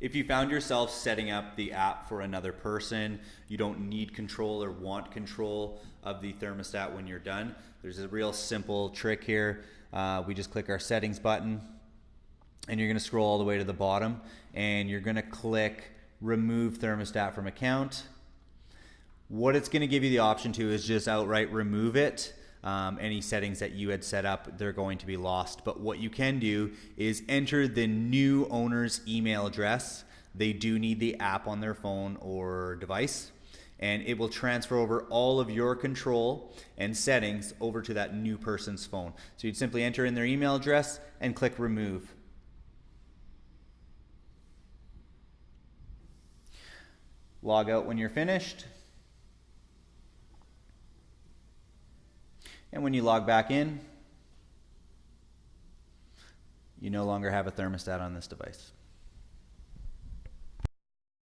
If you found yourself setting up the app for another person, you don't need control or want control of the thermostat when you're done, there's a real simple trick here. We just click our settings button, and you're going to scroll all the way to the bottom, and you're going to click remove thermostat from account. What it's going to give you the option to is just outright remove it. Any settings that you had set up, they're going to be lost. But what you can do is enter the new owner's email address. They do need the app on their phone or device, and it will transfer over all of your control and settings over to that new person's phone. So you'd simply enter in their email address and click remove. Log out when you're finished. And when you log back in, you no longer have a thermostat on this device.